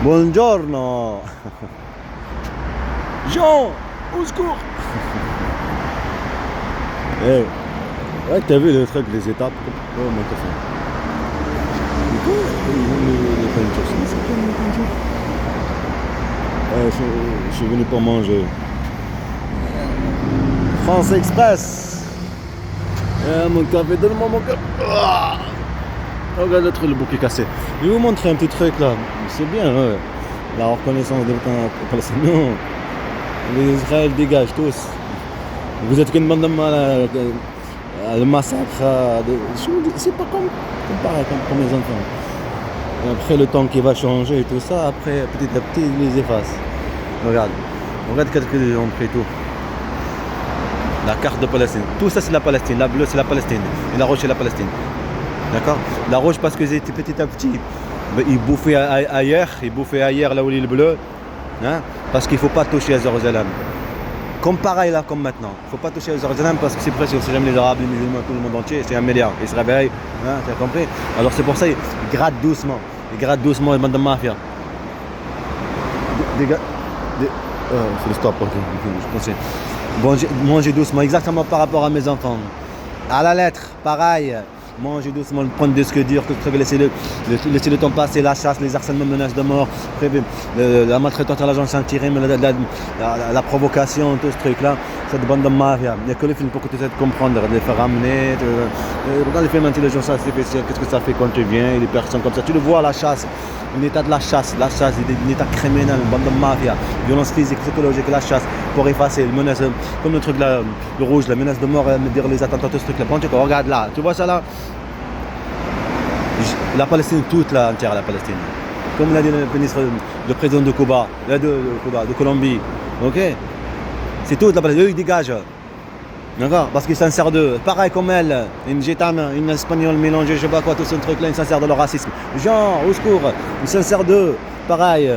Buongiorno. Jean, au secours. Ouais, t'as vu le truc, les étapes. Oh, mon téléphone. Les peintures, c'est quoi les peintures? Je suis venu pour manger. France Express. Mon café, donne-moi mon café. Regarde le truc, le bouquet cassé. Je vais vous montrer un petit truc là. C'est bien, ouais. La reconnaissance de l'État palestinien. Les Israël dégagent tous. Vous êtes qu'une bande de mal, le massacre. C'est pas pareil comme les enfants. Et après, le temps qui va changer et tout ça, après, petit à petit, ils les effacent. Regarde qu'est-ce qu'ils ont pris tout. La carte de Palestine. Tout ça, c'est la Palestine. La bleue, c'est la Palestine. Et la rouge, c'est la Palestine. D'accord? La rouge, parce qu'ils étaient petit à petit. Ils bouffaient ailleurs, là où il est le bleu. Hein? Parce qu'il ne faut pas toucher à Jérusalem. Comme pareil là, comme maintenant. Il ne faut pas toucher à Jérusalem parce que c'est précieux. C'est jamais les Arabes, les musulmans, tout le monde entier. C'est un milliard. Ils se réveillent. Hein? Tu as compris? Alors c'est pour ça qu'ils grattent doucement. Ils grattent doucement les bandes de mafia. C'est le stop. Manger doucement. Exactement par rapport à mes enfants. À la lettre, pareil. Mangez doucement, prendre des disques durs, laisser le temps passer, la chasse, les harcèlements, menaces de mort, la maltraitance à l'agence intérim, la provocation, tout ce truc-là, cette bande de mafia. Il n'y a que les films pour que tu essaies de comprendre, de les faire ramener. Dans les films intelligents, ça c'est spécial, qu'est-ce que ça fait quand tu viens, les personnes comme ça. Tu le vois, la chasse, un état de la chasse, un état criminel, une bande de mafia, violence physique, psychologique, la chasse, pour effacer, le menace, comme le truc là, le rouge, la menace de mort, dire les attentats, tout ce truc-là. Bon, regarde là, tu vois ça là? La Palestine, toute la entière, la Palestine. Comme l'a dit le président de Cuba, de Colombie. Ok? C'est toute la Palestine. Eux, ils dégagent. D'accord? Parce qu'ils s'en servent d'eux. Pareil comme elle, une gitane, une espagnole mélangée, je sais pas quoi, tout ce truc-là, ils s'en servent de leur racisme. Jean, au secours, ils s'en servent d'eux. Pareil.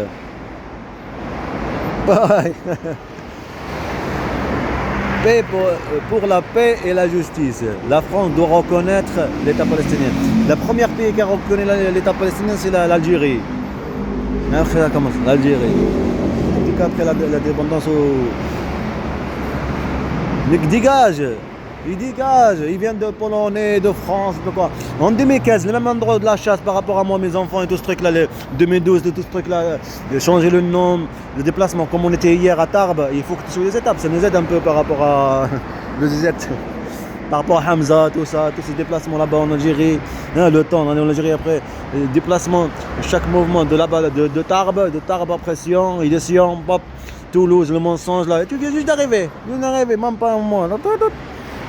Pareil. Paix pour la paix et la justice. La France doit reconnaître l'État palestinien. La première pays qui a reconnu l'État palestinien, c'est l'Algérie. Après, ça commence, l'Algérie. Après la dépendance ils dégagent. Ils viennent de Polonais, de France, de quoi. En 2015, le même endroit de la chasse par rapport à moi, mes enfants et tout ce truc-là, 2012, de tout ce truc-là, de changer le nom, le déplacement, comme on était hier à Tarbes, il faut que tu sois les étapes. Ça nous aide un peu par rapport à le Z, par rapport à Hamza, tout ça, tous ces déplacements là-bas en Algérie, hein, le temps, on est en Algérie après, les déplacements, chaque mouvement de là-bas, de Tarbes après Sion, il est Sion, hop, Toulouse, le mensonge là, tu viens juste d'arriver, même pas un mois.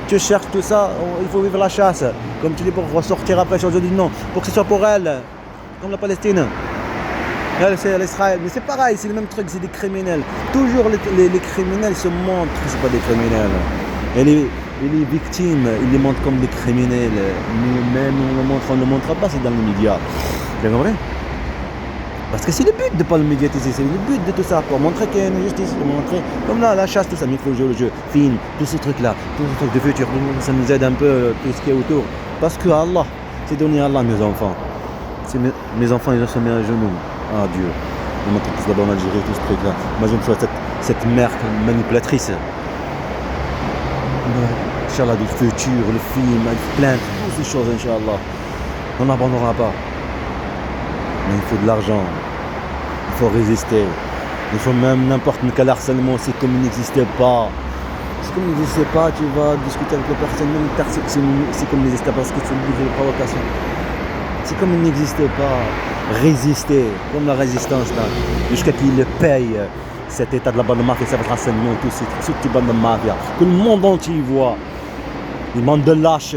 Tu cherches tout ça, il faut vivre la chasse. Comme tu dis, pour ressortir après, changer de nom. Pour que ce soit pour elle, comme la Palestine. Elle, c'est l'Israël. Mais c'est pareil, c'est le même truc, c'est des criminels. Toujours les criminels se montrent que ce pas des criminels. Et les victimes, ils les montrent comme des criminels. Nous-mêmes, on ne le montre pas, c'est dans les médias. Vous comprenez? Parce que c'est le but de ne pas le médiatiser, c'est le but de tout ça, pour montrer qu'il y a une justice, pour montrer, comme là, la chasse, tout ça, mais il faut jouer le jeu, film, tous ces trucs-là, tous ces trucs de futur, ça nous aide un peu, tout ce qui est autour. Parce que Allah, c'est donné à Allah, mes enfants. Mes enfants, ils se mettent à genoux. Ah Dieu, ils montrent tous là-bas en Algérie, tout ce truc-là. Imagine-toi cette mère manipulatrice. Inch'Allah, du futur, le film, plein de toutes ces choses, Inch'Allah. On n'abandonnera pas. Mais il faut de l'argent, il faut résister, il faut même n'importe quel harcèlement, c'est comme il n'existait pas. C'est comme il n'existait pas, tu vas discuter avec la personne, même c'est comme il n'existait pas, parce que c'est une nouvelle provocation. C'est comme il n'existait pas, résister, comme la résistance là, jusqu'à qu'il le paye, cet état de la bande de mafia, cet harcèlement, toutes ces bandes de mafia, que le monde entier voit, les bandes de lâches,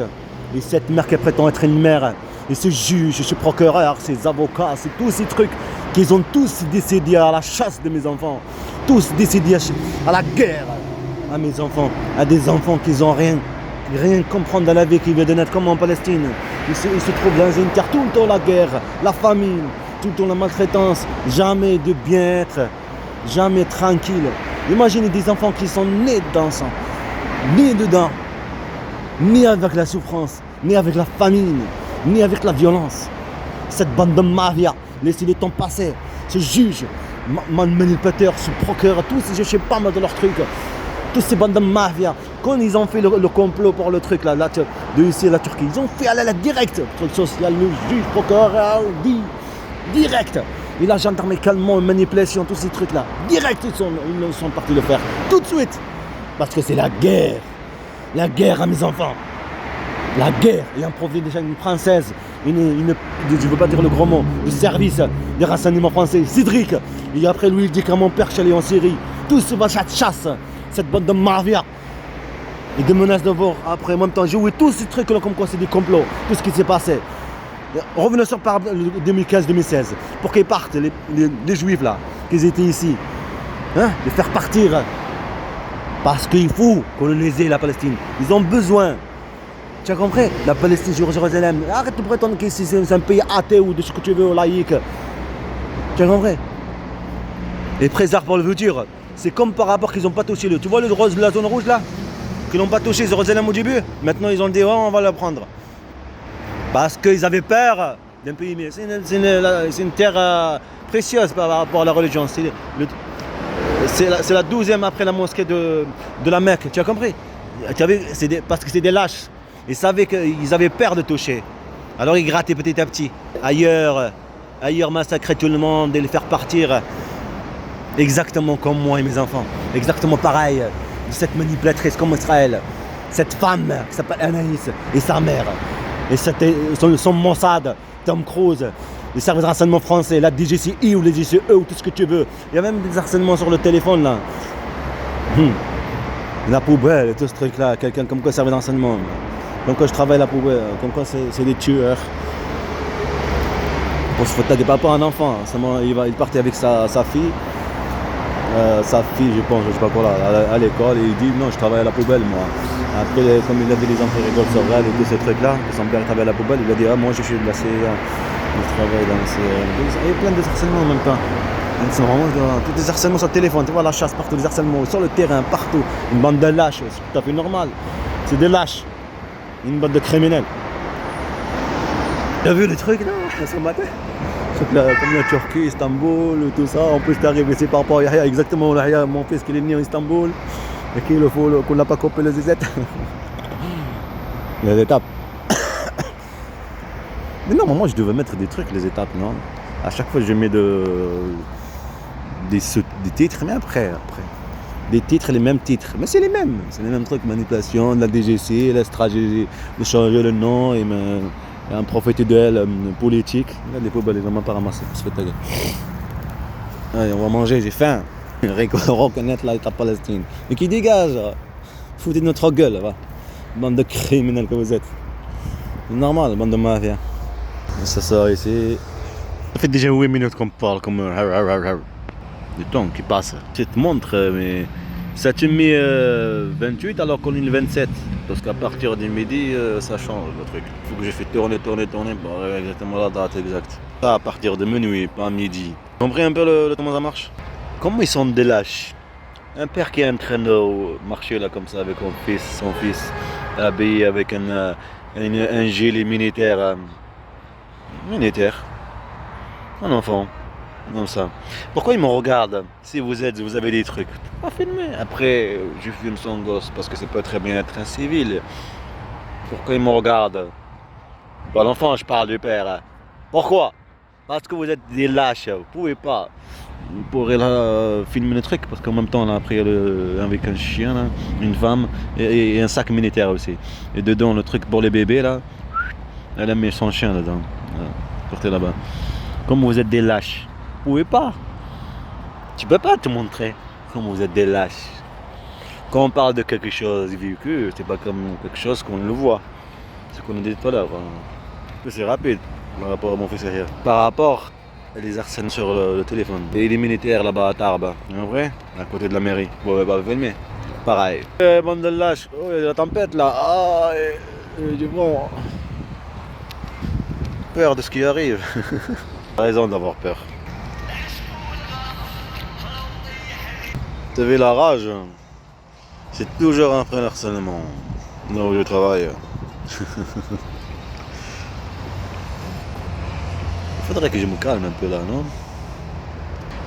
et cette mère qui prétend être une mère. Et ce juge, ce procureur, ces avocats, c'est tous ces trucs qu'ils ont tous décidé à la chasse de mes enfants. Tous décidés à la guerre à mes enfants. À des enfants qui n'ont rien comprendre dans la vie, qui viennent de naître comme en Palestine. Ils se trouvent dans une terre tout le temps la guerre, la famine, tout le temps la maltraitance, jamais de bien-être, jamais tranquille. Imaginez des enfants qui sont nés dans ça, nés dedans, ni avec la souffrance, ni avec la famine, ni avec la violence. Cette bande de mafia, laissez le temps passer. ce juge, manipulateur, ce procureur, tous, je sais pas moi de leurs trucs. Tous ces bandes de mafia, quand ils ont fait le complot pour le truc là, de ici à la Turquie, ils ont fait à la direct, truc social, le juge, procureur, direct. Et la gendarmerie, calmement, manipulation, tous ces trucs là, direct ils sont partis le faire, tout de suite. Parce que c'est la guerre à mes enfants. La guerre, il en provient déjà une française, je ne veux pas dire le gros mot, du service des renseignements français, Cédric. Et après lui il dit qu'à mon père je suis allé en Syrie, tous se chasse. Cette bande de mafia et de menaces de mort. Après, en même temps, j'ai oublié tous ces trucs là, comme quoi c'est des complots, tout ce qui s'est passé. Revenons sur 2015-2016, pour qu'ils partent, les juifs là, qu'ils étaient ici, hein, de faire partir. Parce qu'il faut coloniser la Palestine. Ils ont besoin. Tu as compris? La Palestine, Jérusalem. Arrête de prétendre que c'est un pays athée ou de ce que tu veux, laïque. Tu as compris? Et préserve pour le futur. C'est comme par rapport qu'ils n'ont pas touché tu vois la zone rouge là, qu'ils n'ont pas touché Jérusalem au début. Maintenant ils ont dit on va la prendre. Parce qu'ils avaient peur d'un pays. Mais c'est une terre précieuse par rapport à la religion. C'est la 12e après la mosquée de la Mecque. Tu as compris? Parce que c'est des lâches. Ils savaient qu'ils avaient peur de toucher. Alors ils grattaient petit à petit. Ailleurs massacrer tout le monde et les faire partir. Exactement comme moi et mes enfants. Exactement pareil. Cette manipulatrice comme Israël. Cette femme qui s'appelle Anaïs et sa mère. Et son Mossad, Tom Cruise. Les services de renseignement français, la DGCI ou les DGCE ou tout ce que tu veux. Il y a même des harcèlements sur le téléphone là. La poubelle et tout ce truc là. Quelqu'un comme quoi service de renseignement. Comme quoi je travaille la poubelle. Comme quoi c'est des tueurs. Pour se foutre des papas un enfant. Il partait avec sa fille. Sa fille, je pense, je sais pas quoi là, à l'école, et il dit non, je travaille à la poubelle moi. Après, comme il avait les enfants rigolent sur elle et tous ces trucs là, que son père travaille à la poubelle, il a dit ah moi je suis de la CIA, je travaille dans la CIA. Il y a plein de harcèlements en même temps. C'est vraiment tous des harcèlements sur le téléphone, tu vois la chasse partout, des harcèlements sur le terrain, partout. Une bande de lâches, c'est tout à fait normal. C'est des lâches. Une bande de criminels. T'as vu les trucs là ce matin? Comme la Turquie, Istanbul, tout ça, en plus t'arrives ici par rapport à Yahya, exactement Yahya, mon fils qui est né en Istanbul, et qu'il faut qu'on n'a pas coupé les étapes. Les étapes. Mais non, moi je devais mettre des trucs, les étapes, non? À chaque fois je mets des titres, mais après. Des titres, les mêmes titres. Mais c'est les mêmes trucs, manipulation, de la DGC, la stratégie de changer le nom et un prophète d'elle politique. Regarde les poubelles, ils vont même pas ramasser. Se fait ta gueule. Allez, on va manger, j'ai faim. Reconnaître l'État Palestine. Mais qui dégage, foutez de notre gueule, va. Bande de criminels que vous êtes. C'est normal, bande de mafia. Ça sort ici. Ça fait déjà 8 minutes qu'on parle comme du temps qui passe. Cette montre, mais ça te met 28 alors qu'on est le 27. Parce qu'à partir du midi, ça change le truc. Il faut que j'ai fait tourner pour exactement la date exacte. Ça à partir de minuit, pas midi. Vous comprenez un peu comment ça marche? Comment ils sont des lâches? Un père qui est en train de marcher là comme ça avec son fils, habillé avec un gilet militaire. Un enfant. Comme ça. Pourquoi ils me regardent? Si vous avez des trucs, pas filmer. Après, je filme son gosse parce que ça peut très bien être un civil. Pourquoi ils me regardent? Pas l'enfant, je parle du père. Pourquoi? Parce que vous êtes des lâches. Vous pouvez pas. Vous pourrez là filmer le truc parce qu'en même temps on a pris avec un chien, là, une femme et un sac militaire aussi. Et dedans le truc pour les bébés là, elle a mis son chien dedans. Voilà, portez là-bas. Comme vous êtes des lâches. Vous pouvez pas. Tu peux pas te montrer comme vous êtes des lâches. Quand on parle de quelque chose vécu, c'est pas comme quelque chose qu'on le voit. C'est ce qu'on a dit tout à l'heure. C'est rapide par rapport à mon fils arrière. Par rapport à les harcèlements sur le téléphone. Et les militaires là-bas à Tarbes, en vrai, à côté de la mairie. Vous pouvez pas filmer. Pareil. Bande de lâches. Oh, il y a la tempête là. Ah, du bon. Peur de ce qui arrive. Raison d'avoir peur. Vous savez, la rage, c'est toujours après le harcèlement. Là où je travaille. Il faudrait que je me calme un peu là, non?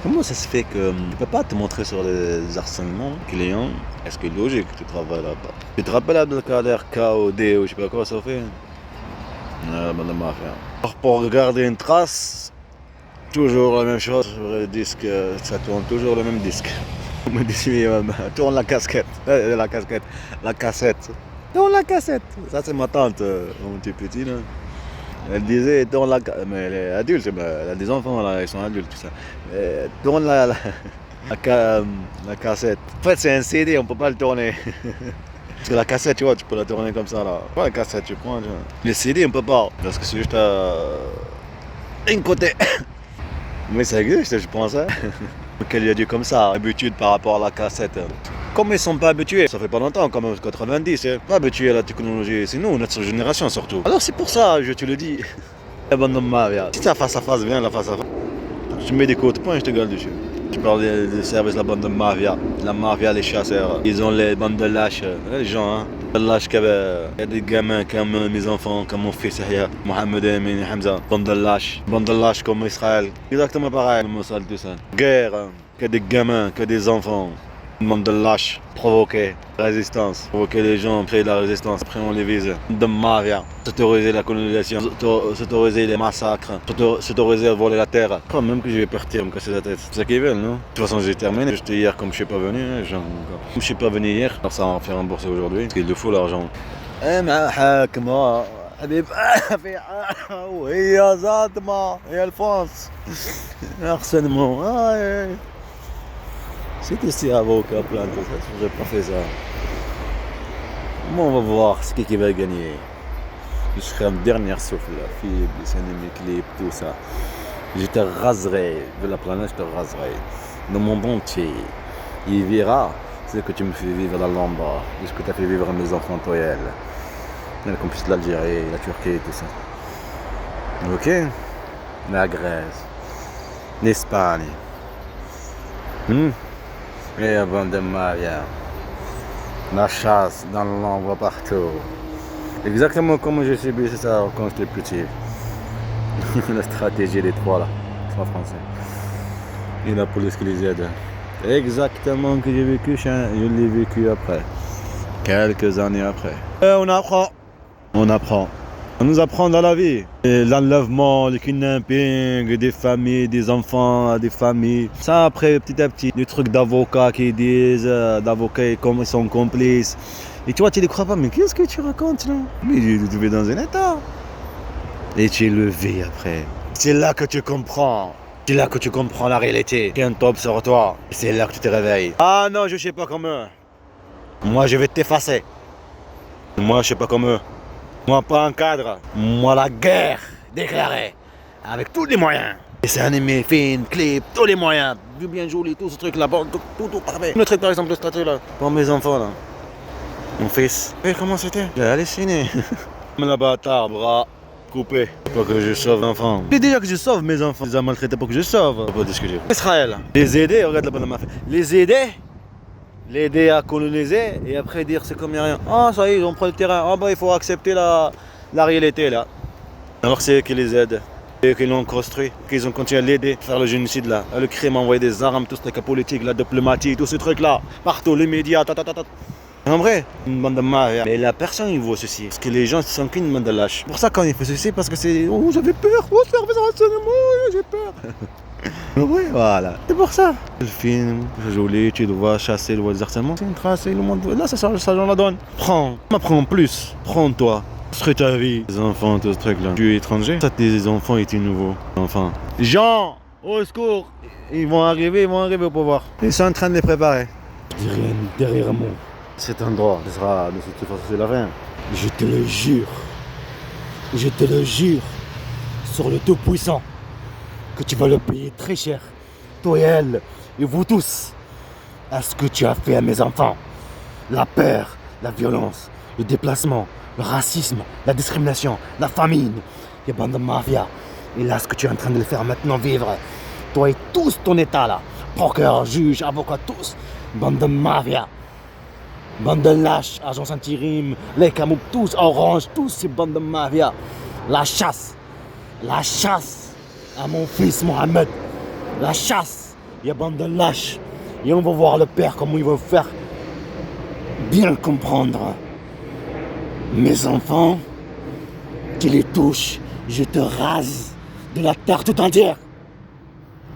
Comment ça se fait que tu peux pas te montrer sur les harcèlements clients? Est-ce que logique, tu travailles là-bas? Tu te rappelles Abdelkader, KOD ou je sais pas quoi ça fait? Ah, ben de mafia. Alors, pour regarder une trace, toujours la même chose sur le disque, ça tourne toujours le même disque. On me dit, tourne la casquette, la cassette. Tourne la cassette. Ça c'est ma tante, mon petit petit là. Elle disait, tourne la cassette. Mais elle est adulte, elle a des enfants là, ils sont adultes tout ça. Mais, tourne la cassette. En fait c'est un CD, on peut pas le tourner. Parce que la cassette, tu vois, tu peux la tourner comme ça là. Pas la cassette, tu prends. Tu vois. Les CD, on peut pas. Parce que c'est juste un côté. Mais ça existe, je pense. Hein. Qu'elle lui a dit comme ça, habitude par rapport à la cassette. Comme ils sont pas habitués, ça fait pas longtemps, comme en 90, hein. Pas habitués à la technologie, c'est nous, notre génération surtout. Alors c'est pour ça, je te le dis. La bande de mafia. Si t'as face à face, viens la face à face. Tu mets des coups de poing, je te gueule dessus. Tu parles des services de la bande de mafia. La mafia, les chasseurs. Ils ont les bandes de lâches. Les gens, hein. Les lâches qu'il y a des gamins comme mes enfants, comme mon fils Yahya, Mohamed Amin, Hamza. Bande de lâches comme Israël. Exactement pareil, Mossad, tout ça. Guerre, hein. Que des gamins, que des enfants. Une bande de lâches, provoquer la résistance, provoquer les gens, créer de la résistance. Après on les vise. De mafia, s'autoriser la colonisation, s'autoriser les massacres, s'autoriser à voler la terre. Je crois même que je vais partir me casser la tête. C'est ça qu'ils veulent, non? De toute façon j'ai terminé. J'étais hier comme je suis pas venu. Hein, comme je suis pas venu hier, alors ça va faire rembourser aujourd'hui. Parce qu'il le faut l'argent. حبيب وهي زاتما هي الفونس harcèlement. C'était si avocat plein de ça, j'aurais pas fait ça. Bon, on va voir ce qui va gagner. Je serai un dernier souffle, film, dessin animé, clip, tout ça. Je te raserai, de la planète, je te raserai. Dans mon bon pied, il verra ce que tu me fais vivre dans l'ombre, ce que tu as fait vivre à mes enfants, toi et elle. Comme plus l'Algérie, la Turquie, tout ça. Ok? La Grèce, l'Espagne. Et la bande de mafia. La chasse dans l'ombre partout. Exactement comme j'ai subi ça quand j'étais petit. La stratégie des trois là, trois français. Et la police qui les aide. Exactement que j'ai vécu, je l'ai vécu après. Quelques années après. Et on apprend. On nous apprend dans la vie. L'enlèvement, le kidnapping, des familles, des enfants, des familles. Ça après, petit à petit, des trucs d'avocats qui disent, d'avocats comme ils sont complices. Et toi, tu ne les crois pas, mais qu'est-ce que tu racontes là? Mais tu es dans un état. Et tu es levé après. C'est là que tu comprends. C'est là que tu comprends la réalité. Qu'un top sur toi. C'est là que tu te réveilles. Ah non, je sais pas comme eux. Moi, je vais t'effacer. Moi, je sais pas comme eux. Moi, pas un cadre. Moi, la guerre déclarée. Avec tous les moyens. Dessin animé, film, clip, tous les moyens. Du bien joli, tout ce truc là. Tout parfait. Le truc par exemple, le statut là. Pour mes enfants là. Mon fils. Et comment c'était? J'ai halluciné. Mais la bâtard, bras coupé. Pour que je sauve l'enfant. C'est déjà que je sauve mes enfants. Ils ont maltraité pour que je sauve. On va pas discuter. Israël. Les aider, regarde la bonne mafia. Les aider à coloniser et après dire c'est comme rien. Ah ça y est, ils ont pris le terrain. Ah bah il faut accepter la réalité là. Alors c'est eux qui les aident. C'est eux qui l'ont construit, qu'ils ont continué à l'aider, faire le génocide là, le crime, envoyer des armes, tout ce truc politique, la diplomatie, tout ce truc là, partout, les médias, En vrai, une bande de mafia. Mais la personne il voit ceci. Parce que les gens sont qu'une bande de lâches. Pour ça quand il fait ceci, parce que c'est. Oh j'avais peur, oh service renseignement, j'ai peur. Oui, voilà. C'est pour ça. Le film, c'est joli, tu dois chasser le harcèlement. C'est une trace et le monde. Là, ça j'en la donne. Prends, m'apprends plus. Prends-toi. Construis ta vie. Les enfants, tout ce truc-là. Tu es étranger. Ça, tes enfants étaient nouveaux. Enfin. Jean, au secours. Ils vont arriver au pouvoir. Ils sont en train de les préparer. Je dis rien derrière moi. Cet endroit, ce sera de toute façon, c'est la fin. Je te le jure. Je te le jure. Sur le Tout-Puissant. Que tu vas le payer très cher, toi et elle, et vous tous, à ce que tu as fait à mes enfants. La peur, la violence, le déplacement, le racisme, la discrimination, la famine, les bandes de mafia. Et là, ce que tu es en train de le faire maintenant vivre, toi et tous ton état là, procureur, juge, avocat, tous, bande de mafia, bande de lâches, agents intérim, les camoufs, tous, orange, tous ces bandes de mafia. La chasse à mon fils Mohamed, la chasse Il y a bande de lâches. Et on va voir le père, comment il va faire bien comprendre. Mes enfants, qui les touchent, je te rase de la terre tout entière.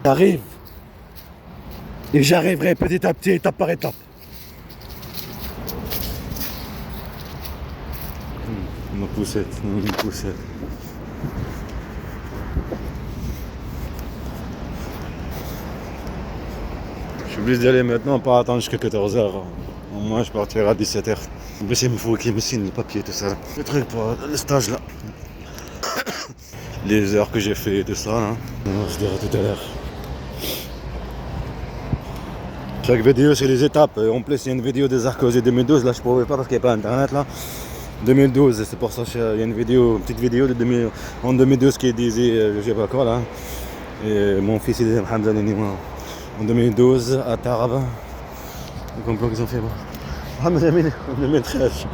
J'arrive. Et j'arriverai petit à petit, étape par étape. Une poussette. Je suis obligé d'y aller maintenant, pas attendre jusqu'à 14h. Au moins je partirai à 17h. En plus il me faut qu'il me signe le papier, tout ça. Le truc pour le stage là. Les heures que j'ai fait, tout ça. Hein. On se dira tout à l'heure. Chaque vidéo c'est les étapes. En plus il y a une vidéo des Sarkozy 2012, là je pouvais pas parce qu'il n'y a pas internet là. 2012, c'est pour ça qu'il y a une petite vidéo de en 2012 qui disait je sais pas quoi là. Et mon fils il est Hamza en 2012 à Tarabe. Le complot qu'ils ont fait. Hamza en 2013.